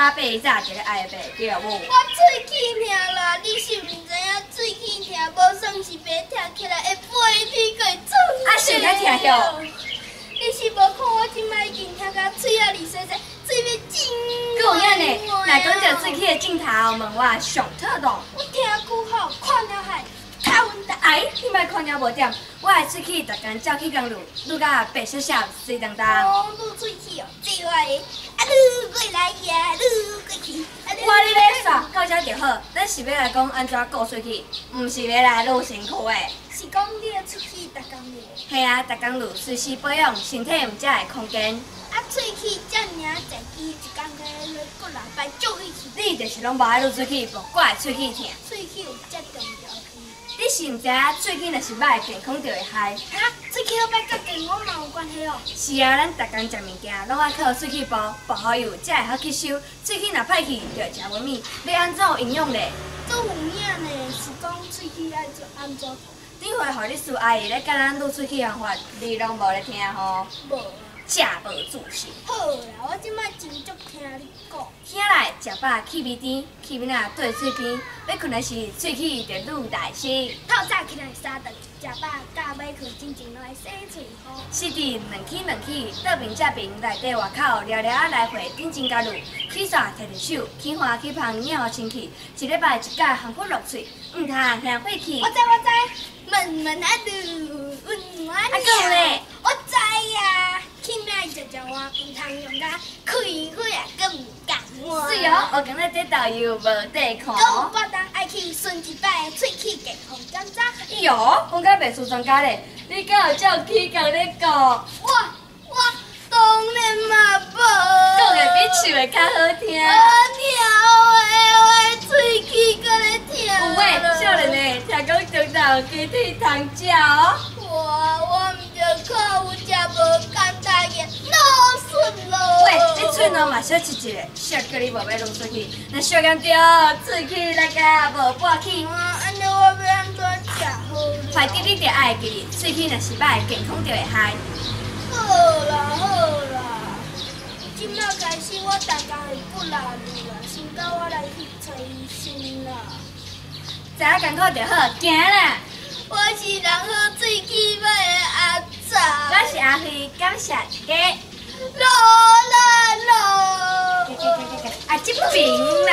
阿伯早就咧爱白叫无？我喙齿疼啦，你是毋知影喙齿疼无算是白疼起来会飞天过出。啊，是较疼哟。你是无看我即摆已经疼到嘴啊里洗洗，嘴要真有影呢，若讲到喙齿的镜头，问我上特动。我听句好，看了海，较稳当。哎，你莫看了无点，我的喙齿逐工照起工愈甲白小小、水当当。哦，愈喙齿哦，这我的，啊愈过来呀，愈过去。我你咧煞到遮就好，咱是要来讲安怎顾喙齿，毋是要来愈辛苦的。是讲你的喙齿逐工愈。系啊，逐工愈随时保养身体有遮个空间。啊，喙齿遮尔在机，一工个骨力摆少力气。你就是拢无爱愈喙齿，无怪喙齿疼。喙齿有遮重要去。你是毋知影喙齿若是歹，健康就会害。哈，喙齿好摆甲健康嘛有关系哦。是啊，咱逐工食物件拢爱靠喙齿包，薄好油才会好吸收。喙齿若歹去，就会食袂米。要安怎有营养咧？做有影呢，是讲喙齿爱做安怎？顶回互你叔阿姨咧教咱愈喙齿方法，你拢无咧听吼？无。食无自信。好啦，我即摆真足听你讲。听来食饱气味甜，气味若对嘴边，要困的是喙齿就愈大声。透早起来三顿，食饱到尾去真正拢会洗喙好。是伫两起，倒边正边内底外口聊聊啊来回顶真加入，起煞摕着手，起花起芳鸟好清气，一礼拜一届幸福落嘴，毋通香火气。我知，闷闷啊噜，温暖啊，还有咧，我知呀。起名就叫我唔通用甲开火啊，佮唔敢换。是哦，我讲咧这导游无地看。讲我当爱去顺一摆喙齿健康检查。哟，讲甲秘书专家咧，你敢有照起工咧讲？我当然嘛无。讲的比唱的较好听。我听喙齿搁咧疼。有诶，少年诶，听讲中昼鸡腿通食哦。我毋着靠有食无简单嘅脑笋咯。喂，你嘴喏嘛小吃一个，小叫你无要弄出去，若小严重，喙齿来甲无半起。安尼我要安怎食好咧？快记你着爱记哩，喙齿若是歹，健康就会害。好啦，即摆开始我逐工会骨力力啦，先到我来去找医生啦。知影艰苦就好，行啦。我是人好喙齿要的阿早。我是阿飞，感谢一家。落啦落。啊，这边啦。